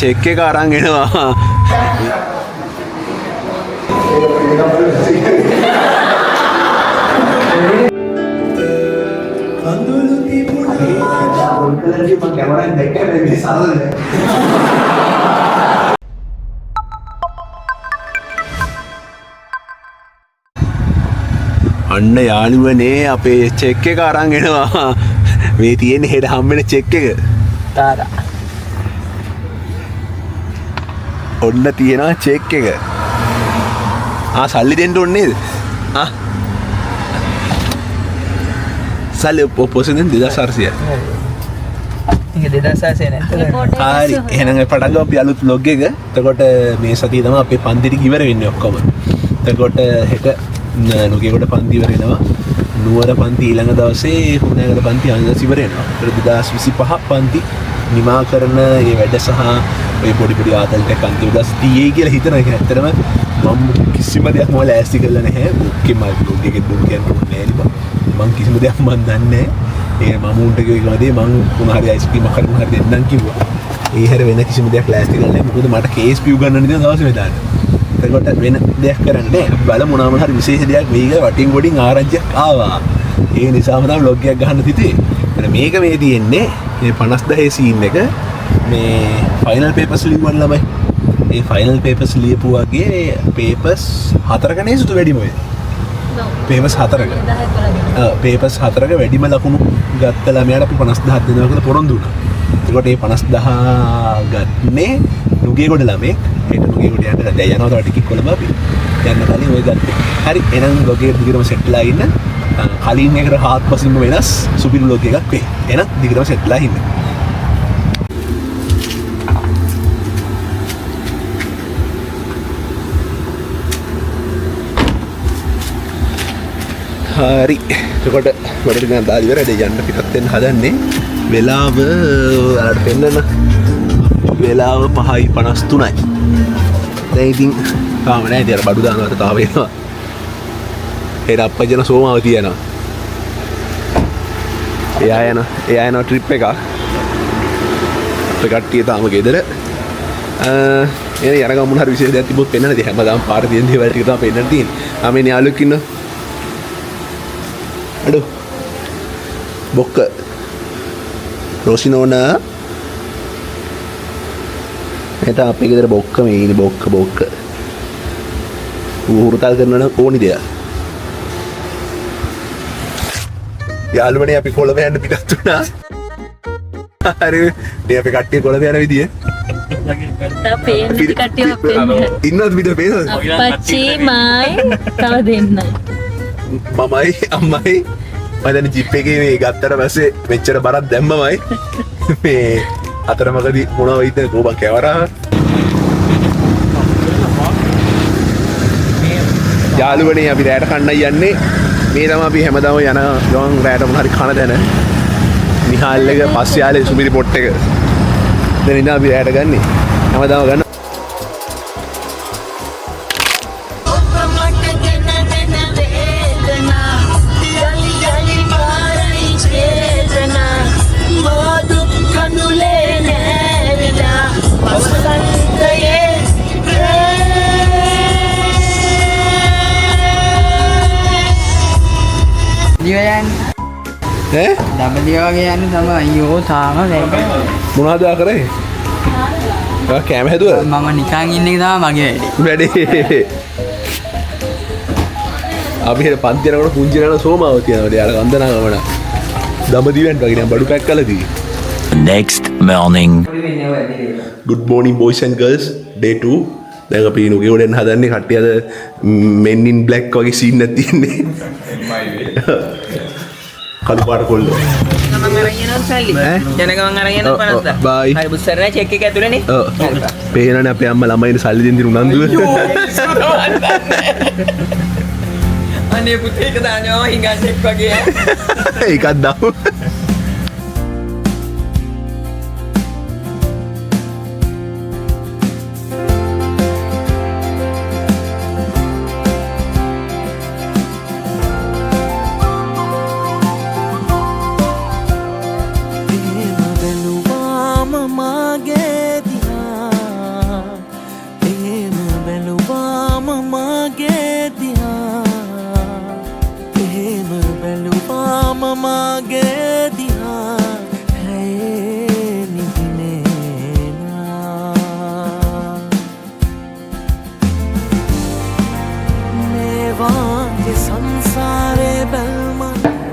Check එක අරන් එනවා. අන්න යාළුවනේ අපේ චෙක් එක අරන් එනවා. මේ තියෙන හෙට හම්බෙන චෙක් එක. තාරා. ඔන්න තියෙනවා චෙක් එක. සල්ලි දෙන්න ඕනේ නේද? සල්ලි පොසෙන් 2400යි. ඒක 2600 නේද? හරි. එහෙනම් පටන් ගමු අපි අලුත් vlog එක. එතකොට මේ සතිය තමයි අපේ පන්තිට ඉවර වෙන්නේ ඔක්කොම. එතකොට හෙට නුගේගොඩ පන්ති ඉවර වෙනවා. නුවර පන්ති ඊළඟ දවසේ හුණෑගල පන්ති අනිත් ඉවර වෙනවා. 2025 පන්ති නිමා කරන මේ වැඩ සහ ඔය පොඩි පොඩි ආතල් ටික අන්තිම දවස් තියේ කියලා හිතන එක ඇත්තටම මම කිසිම දෙයක් මම ලෑස්ති කරලා නැහැ. ඔක්කේ මම vlog එකේ දුක් කියන්න ඕනේ නෑ මම කිසිම දෙයක් මම දන්නේ නැහැ. ඒ මම උන්ට කිව්ව දේ මම මොන හරි අයිස්ක්‍රීම් එකක් හරි දෙන්නම් කිව්වා. ඒ හැර වෙන කිසිම දෙයක් ලෑස්ති කරලා නැහැ. මොකද මට කේස් පියු ගන්න නේද දවසේ මෙදාට. එතකොට වෙන දෙයක් කරන්නේ නැහැ. බලමු මොනවා හරි විශේෂ දෙයක් වෙයි කියලා වටින් ගොඩින් ආරංචියක් ආවා. ඒ නිසාම තමයි vlog එකක් ගන්න හිතුවේ. මේක මේ තියෙන්නේ මේ 50,000 සීන් එක මේ ෆයිනල් පේපර්ස් ලියුවන් ළමයි. ඒ ෆයිනල් පේපර්ස් ලියපු වගේ පේපර්ස් 4ක නේ සුදු වැඩිම වෙයි. පේපර්ස් 4ක. පේපර්ස් 4ක වැඩිම ලකුණු ගත්ත ළමයාට අපි 50,000 දෙනවා කියලා පොරොන්දු වුණා. ඒකට මේ 50,000 ගන්නේ නුගේගොඩ ළමෙක්. ඒකට නුගේගොඩ යන්න දැන් යනවා තව ටිකක් කොළඹ අපි. යන්න කලින් ඔය ගත්තේ. හරි එහෙනම් vlog එක දිගටම සෙට්ලා ඉන්න. කලින් එකට හාත්පසින්ම වෙනස් සුපිරි vlog එකක් වෙයි. එහෙනම් දිගටම සෙට්ලා ඉන්න. හරි එතකොට වැඩ ටික දාලා ඉවරයි යන්න පිටත් වෙන්න හදන්නේ වෙලාව ඔයාලට පෙන්නන්න වෙලාව 5:53යි දැන් ඉතින් තාම නෑ ඉතින් අර බඩු දානවට තාම වෙනවා හෙට අප්පජන සෝමාව තියනවා එයා යනවා ට්‍රිප් එකක් අපේ කට්ටිය තාම ගෙදර එනේ යන ගමන් හරි විශේෂ දෙයක් තිබ්බොත් පෙන්නන්න දී හැමදාම පාර තියෙන දේවල් ටික තමයි පෙන්නන්න තියෙන්නේ ආ මේ යාළුවෙක් ඉන්නවා aduh bokk rosinona eta අපේ ගෙදර බොක්ක මේ ඉන්නේ බොක්ක උහුරුතල් කරනවා නම් ඕනි දෙයක් යාළුවනේ අපි කොළඹ යන්න පිටත් වුණා හරි මේ අපි කට්ටිය කොළඹ යන විදිය ඉන්නවද විදිය පේනවද අපච්චි මයි තව දෙන්න මමයි අම්මයි මම දැන් ජිප් එකේ මේ ගත්තට පස්සේ මෙච්චර බරක් දැම්මමයි මේ අතරමඟදී මොනවා වෙයිද කොබන් කැවරා යාළුවනේ අපි රැයට කන්නයි යන්නේ මේ තමයි අපි හැමදාම යන ගමන් රැයට මොන හරි කන දැන නිහාල් එක පස්සේ යාලේ සුමිරි පොට් එක දැන් ඉඳන් අපි රැයට ගන්නෙ හැමදාම ගන්න දඹදිව වගේ යන්නේ තමයි අයියෝ තාම දැන් මොනවද කරේ? ඔයා කැම හැදුවද? මම නිකන් ඉන්න එක තමයි මගේ වැඩේ. අපි හෙට පන්ති යනකොට පුංචි නන සෝමාව තියනවා. යාර වන්දනා ගමන. දඹදිවෙන්ට වගේ බඩු පැක් කරලා තියෙන්නේ. Next morning. Good morning boys and girls. Day 2. දැන් අපි නුගේගොඩ එන්න හදන්නේ කට්ටිය අද men in black වගේ සීන් එකක් තියෙන්නේ. කළු පාට කොල්ලෝ. මම අරන් යනවා සල්ලි. යන ගමන් අරන් යනවා 50. බයි. හරි බුස්සරනේ චෙක් එක ඇතුළේනේ. ඔව්. පේනනේ අපේ අම්මා ළමයින්ට සල්ලි දෙන්න උනන්දුව. අනේ පුතේ එක දානවා හිඟා චෙක් වගේ. ඒකක් දාමු. මාගේ දිහා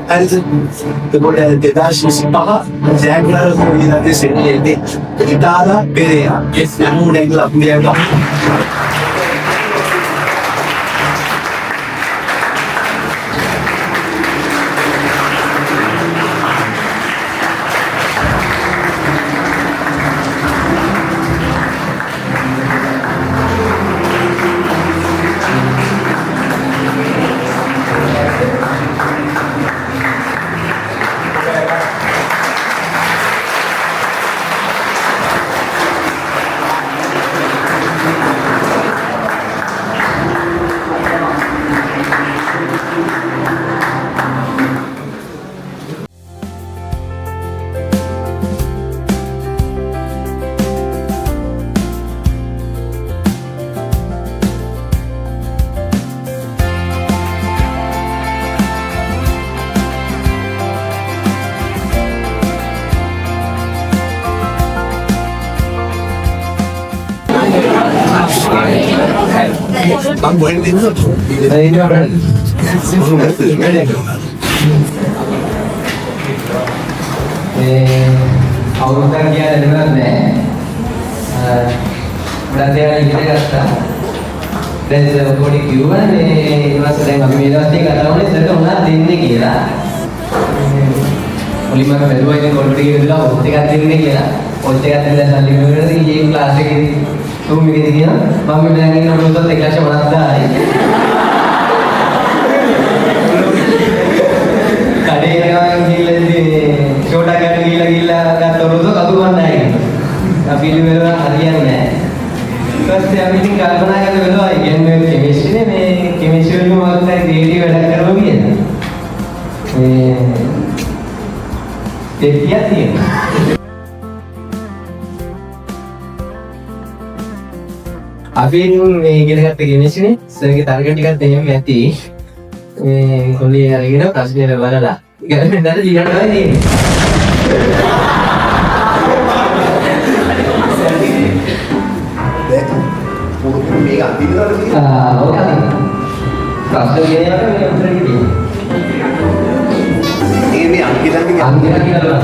හරිද? එතකොට 2025 ජයග්‍රහණ කොවිදගේ සෙනෙලෙන්නේ ඉතාලා පෙරේරා. නමු නැගලා අපි යනවා. Bang boleh tengok tu. Ini apa? අවුරුද්දක් ගියා නේද නෑ. උඩට ඉගෙන ගත්තා. දැන් පොඩි කිව්වනේ ඊට පස්සේ දැන් අපි මේ දවස් ටික කතා වුණේ සර් උනා දෙන්නේ කියලා. මුලින්ම බැලුවා ඉතින් කොල්ල ටික ඉඳලා ඔත් එකක් දෙන්නේ කියලා. ඔත් එකක් දෙන්න සල්ලි මෙහෙරද ඊයේ ක්ලාස් එකේදී තුන් එකේදී කියනවා මම දැන් ඉන්න ඔළුවටත් 1,50,000යි. කඩේ යනවා ගිහලා ෂෝටා ගන්න ගිහලා ගත්ත ඔළුව කතු ගන්නයි. අපි ඉතින් හරියන්නේ නැහැ. ඊට පස්සේ අපි ඉතින් කල්පනා කරලා බලනවා ඉන්නේ කෙමිස්ට්‍රිනේ මේ කෙමිස්ට්‍රි වල මොකක්ද ක්‍රියේටිව් වැඩක් කරනවා කියලා. ඒ තියෙනවා. අපි මේ ඉගෙන ගත්ත කෙමිස්ට්‍රිනේ සර්ගේ ටාර්ගට් ටිකක් දෙන්න ඇති. මේ කොල්ලේ අරගෙන ප්‍රශ්නේ බලලා ඉගෙන ගන්න දිගට තමයි මේක අඳිනවද ඔක අදින්න. ප්‍රශ්න කියනකොට මේ උත්තර කිව්වේ. මේ අංකිතන්ගේ අන්තිම කියලා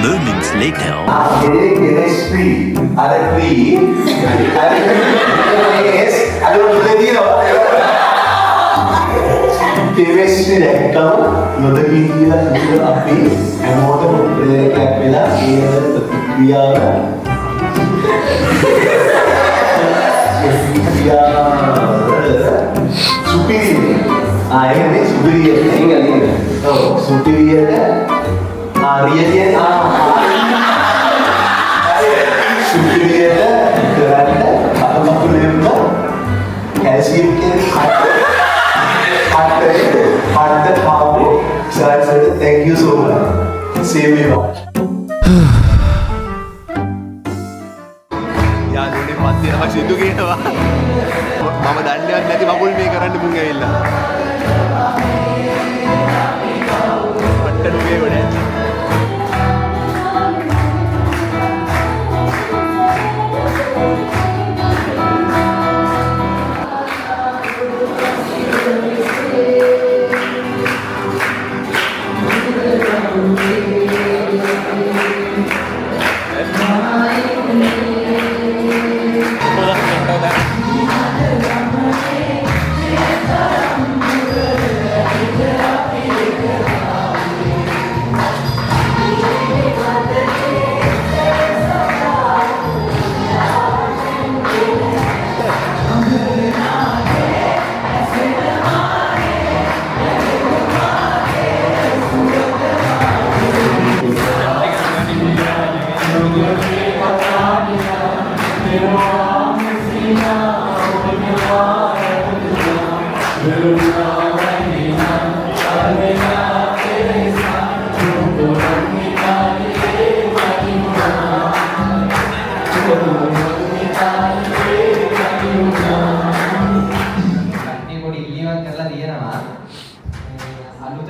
Moments later. chemistry ada tree yes ada dia chemistry දැක්කම නොදකින් කියලා හිතුව අපි හැමෝටම ප්‍රේරකයක් වෙලා ඒ ප්‍රතික්‍රියාව superior එහෙනේ superior ඉංග්‍රීසි. ඔව් superior ආරියදී superior කරන්න අපමකුලෙන්න කැල්සියම් කියන්නේ හත් පාවු sir thank you so much save me much යාළුවනේ පස්සේ සිදු කියනවා මම දන්නේ නැති මකුල් මේ කරන්න මුන් ඇවිල්ලා පට්ටඩුගේ වඩේ අලුත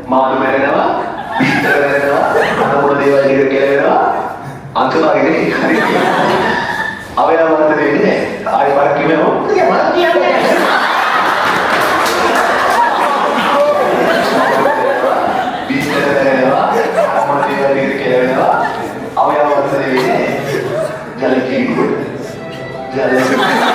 මාළු මැරෙනවා, විස්තර මැරෙනවා, අනුමත දේවල් ඉර කෙලවෙනවා, අංකභාගයේ හරි. අවයවවන්ත වෙන්නේ ආයි පාර කිවෙනවා. මම කියන්නේ. විස්තර මැරෙනවා, අනුමත දේවල් ඉර කෙලවෙනවා, අවයවවන්ත වෙන්නේ ජලකීකුඩ. ජලකීකුඩ.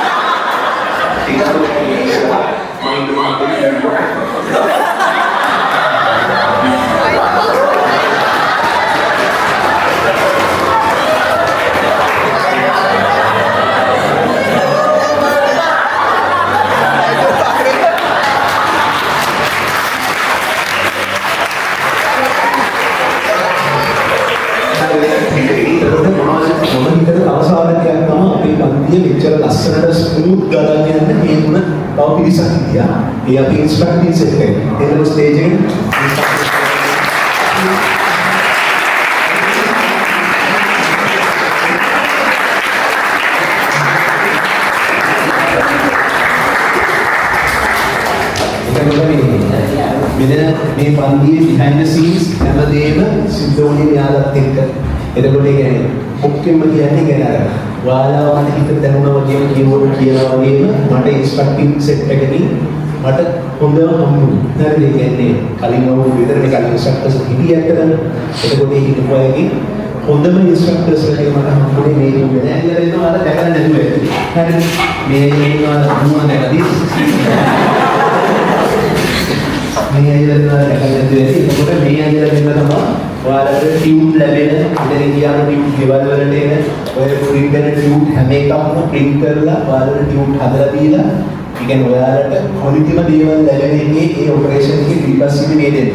මෙච්චර ලස්සනට ස්මූත් ගාලා කියන්නේ මේ තුන තව පිරිසක් හිටියා. ඒ අපි ඉන්ස්ට්‍රක්ටින් සෙට් එකේ. එතන ස්ටේජ් එකේ මේ පන්තියේ behind the scenes හැමදේම සිද්ධ වුණේ මෙයාලත් එක්ක. එතකොට ඒ කියන්නේ මුඛ්‍යම කියන්නේ ගැන ඔයාලා වань හිත දැනුණා වගේම කියනවා වගේම මට ඉන්ස්ට්‍රක්ටිව් සෙට් එකකින් මට හොඳව හම්බුනේ. හරිද? ඒ කියන්නේ කලින් වුණ විතරනේ කලින් ඉන්ස්ට්‍රක්ටර්ස් හිටියටද එතකොට ඒ හිතපුවාගේ හොඳම ඉන්ස්ට්‍රක්ටර්ස් කෙනෙක් මට හම්බුනේ මේ දුන්නේ නෑ. ඊළඟට එනවා අර දැකලා නැතුව ඇති. හරිද? මේ ඉන්නවා දුන්නා දැකලා මේ අයියලා දැකලා නැතුව ඇති. එතකොට මේ අයියලා දෙන්න තමයි ඔයාලට ටියුන් ලැබෙන ඉතින් කියන ටියුන් ගෙවල් වලට එන ඔය ප්‍රින්ට් කරන ටියුන් හැම එකක්ම ප්‍රින්ට් කරලා ඔයාලට ටියුන් හදලා දීලා ඒ කියන්නේ ඔයාලට ක්වොලිටිම දේවල් ලැබෙන එකේ ඒ ඔපරේෂන් එකේ ක්‍රියාසිද්ධිය මේ දෙන්න.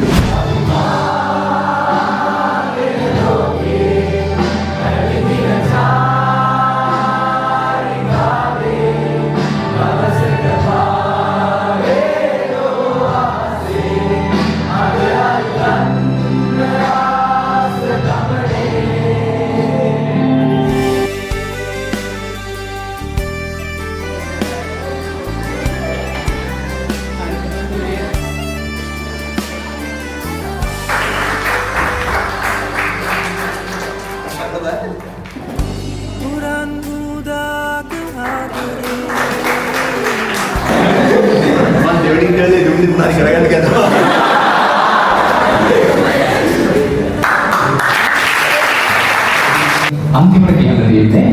අන්තිමට කියන්න දෙන්නේ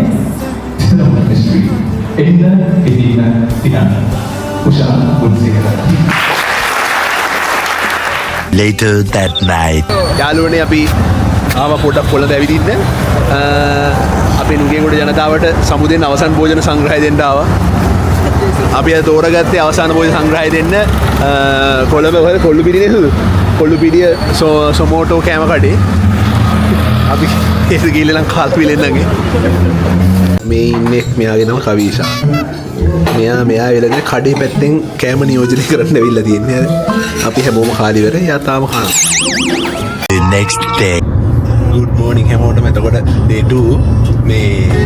මිස්ට්‍රි එන්න තියන්න උෂා මුන්සිකර. Later that night. යාළුවනේ අපි ආව පොඩක් පොළට ඇවිදින්න. අපේ නුගේගොඩ ජනතාවට සමුදෙන් අවසන් භෝජන සංග්‍රහය දෙන්න ආවා. අපි අද තෝරගත්තේ අවසාන භෝජන සංග්‍රහය දෙන්න කොළඹ කොල්ලුපිටියේ කොල්ලුපිටිය සොමෝටෝ කෑම කඩේ. අපි ඒක ගිහලා නම් කාල් පිලෙන්නගේ. මේ ඉන්නේ මෙයාගේ නම කවීෂා. මෙයා වෙලගෙන කඩේ පැත්තෙන් කෑම නියෝජනය කරන්න ඇවිල්ලා තියෙන්නේ. අපි හැමෝම කාලි ඉවර. එයා තාම කනවා. The next day. Good morning හැමෝටම. එතකොට day 2 මේ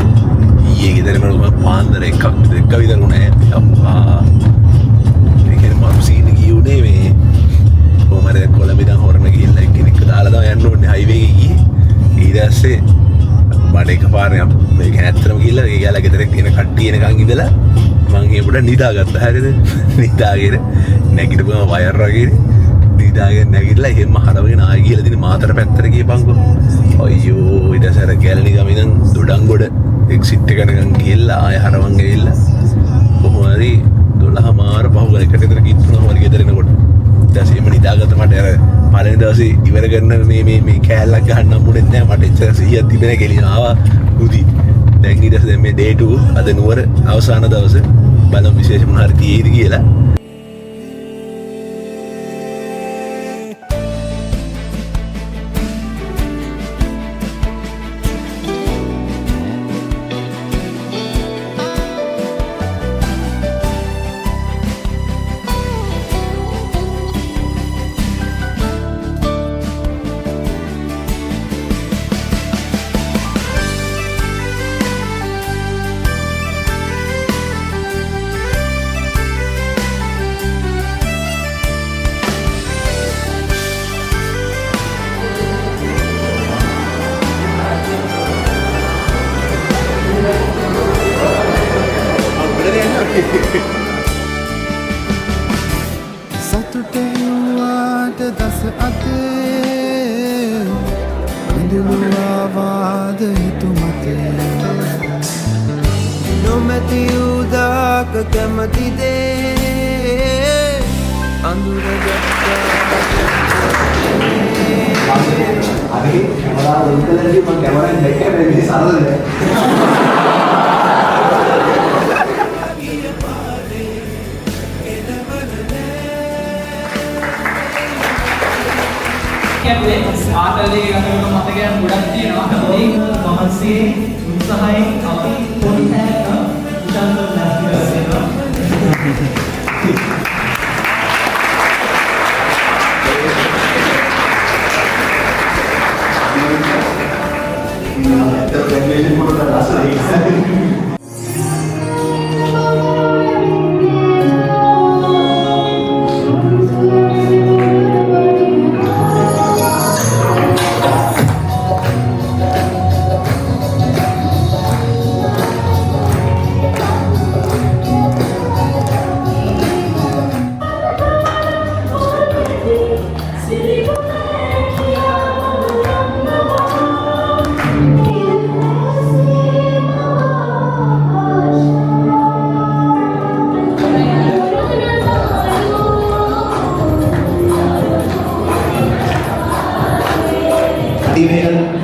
ඊයේ ගෙදර මම පාන්දර එකක් දෙක විතර උනේ. අප්පා. ඒකේ මම සීන් ගියුනේ මේ කොහමද කොළඹ ඉඳන් හොරණ ගිහිල්ලා එක්කෙනෙක් දාලා තමයි යන්න ඕනේ හයිවේ එකේ ගියේ. ඊට පස්සේ මට එකපාරට මේක ඇත්තටම ගිහිල්ලා ඒ ගාලා ගෙදර එන කට්ටිය එනකන් ඉඳලා මං ඒ පොඩ නිදාගත්තා. හරිද? නිදාගෙන නැගිටපුවම වයර් වගේ නිදාගෙන නැගිටලා එහෙම හරවගෙන ආයෙ ගිහලා දින මාතර පැත්තට ගියපන්කෝ. අයියෝ ඊට පස්සේ ගැලණි ගම ඉඳන් දොඩංගොඩ එක්සිට් එක යනකන් ගිහලා ආයෙ හරවන් ගිහලා කොහොම හරි 12 මාර පහුගල එකට විතර කිව්තුනම හරි ගෙදර එනකොට ඊට එහෙම නිදාගත්ත මට අර පළවෙනි දවසේ ඉවර කරන මේ කෑල්ලක් ගහන්න හම්බුනේ නැහැ. මට ඉච්චර 100ක් තිබෙන කෙලිය ආවා උදි. දැන් ඊට පස්සේ මේ day 2 අද නුවර අවසාන දවසේ බලමු විශේෂ මොන හරි තියෙයිද කියලා. සතුට වූවාට දස අතේ විඳුවාවාද හිතු මතේ නොමැති උදාක කැමති දේ අඳුරගත්තා अभी कैमरा उनके लिए मैं कैमरा लेके मेरे साथ ले ආතල්ලේ ගතවන මතකයන් ගොඩක් තියෙනවා. ඒ මහන්සියේ උත්සාහයෙන් අපි පොඩි හැක් උසන්වන්න ලැබෙනවා. ग्रेजुएशन फोटो का रास्ता है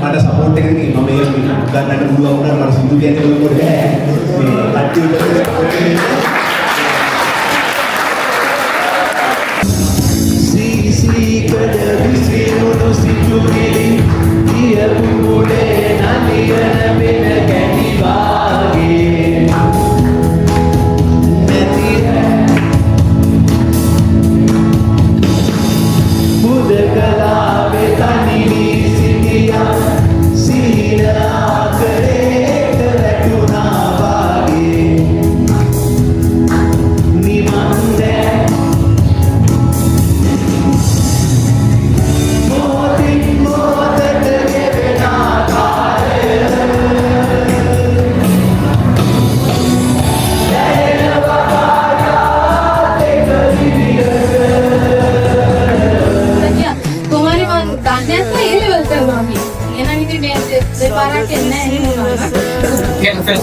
මට සපෝට් එක දෙන්න මම ඒක ගන්නට පුළුවන් වුණා මට සින්දු කියන්නේ මොකද බෑ මේ කට්ටිය සී කඩ විසිරුණු සිතුවිලි කියපු මුලේ නලියන වෙන කැටි වාගේ නැතිර මුදකලාවේ තනිවි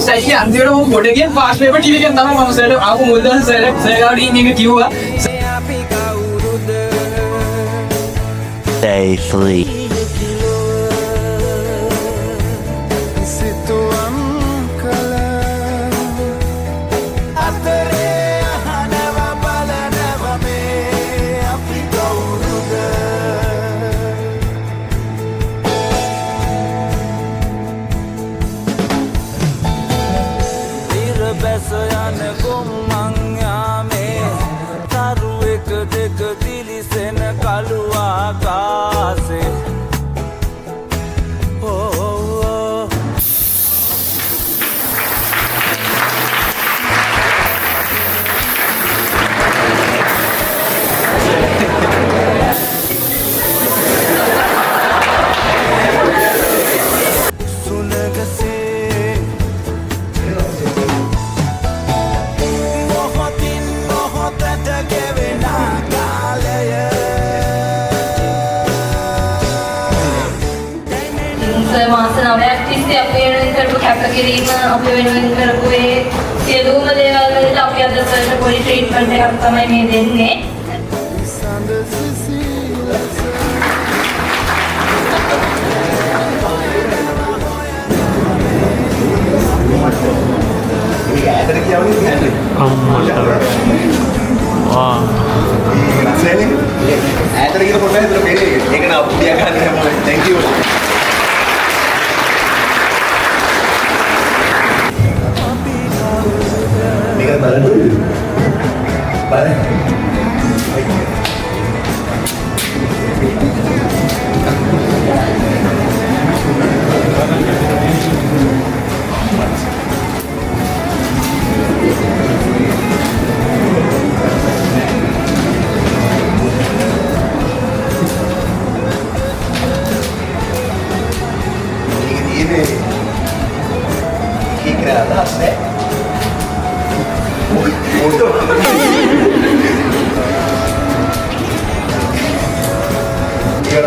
saya anjir mau bodoh kan pas paper TV kan tahu mau saya aku mudah saya kali ini ke kiwa Day 3. මාස 9ක් තිස්සේ අපි වෙනුවෙන් කරපු කැපකිරීම අපි වෙනුවෙන් කරපු ඒ සියලුම දේවල් වලට අපි අද සර්ට පොඩි ට්‍රීට්මන්ට් එකක් තමයි මේ දෙන්නේ. Thank you. Balan dulu. Balan. Ini kira atas deh.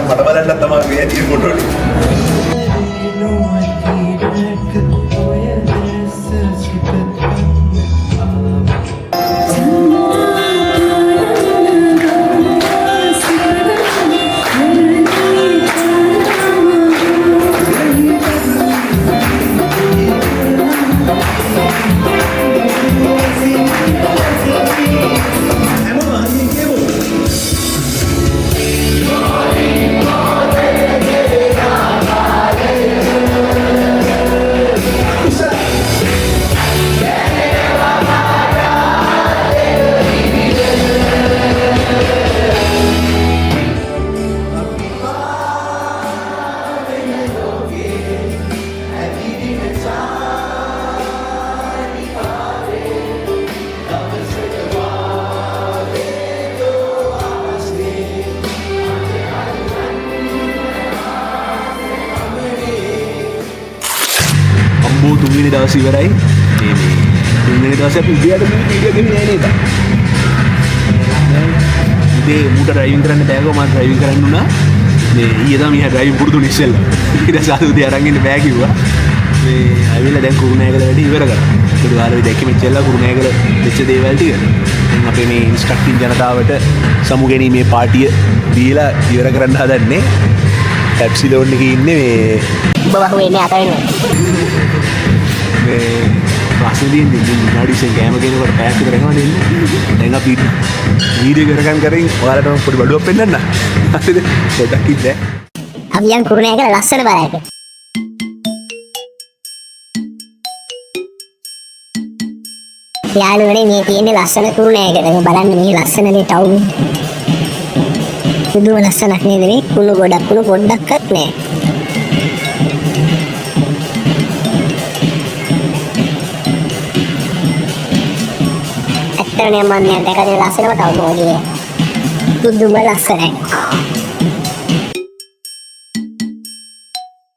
මට බලන්න තමයි මේ තියෙන ෆොටෝ ටික. තුන්වෙනි දවස් ඉවරයි. තුන්වෙනි දවසේ අපි උදේට වීඩියෝ ගෙවි නෑ නේද? උදේ මූට ඩ්‍රයිවිං කරන්න බෑගෝ මම ඩ්‍රයිවිං කරන්න උනා. මේ ඊයේ තමයි මම ඩ්‍රයිවිං පුරුදු ඉස්සෙල්ලා. ඊට පස්සේ උදේ අරන් ඉන්න බෑ කිව්වා. මේ ආවිල්ලා දැන් කුරුණෑගල වැඩි ඉවර කරා. ඒක වාරේ දැක්කේ මෙච්චරලා කුරුණෑගල වෙච්ච දේවල් ටික. දැන් අපේ මේ ඉන්ස්ට්‍රක්ටින් ජනතාවට සමු ගැනීමේ පාටිය දීලා ඉවර කරන්න හදන්නේ. ටැක්සිලෝන් එකේ ඉන්නේ මේ ඔබ වහුවේ අතරින් ප්‍රශ්නදීන් විනාඩියෙන් ගෑම කෙනකොට පැයක් විතර යනවා නේද? දැන් අපි වීඩියෝ කරගන්න කරමින් ඔයාලට පොඩි බඩුවක් පෙන්නන්න. හරිද? පොඩ්ඩක් ඉන්න. අවියන් කුරුණෑගල ලස්සන බලයක. යාළුවනේ මේ තියෙන්නේ ලස්සන කුරුණෑගල. බලන්න මේ ලස්සනනේ ටවුන්. සුදුම ලස්සනක් නේද මේ? කුණු ගොඩක් කුණු පොඩ්ඩක්වත් නෑ. ඇත්තටම මම දැකලා ලස්සනම ටවුන් වගේ. සුදුම ලස්සනයි.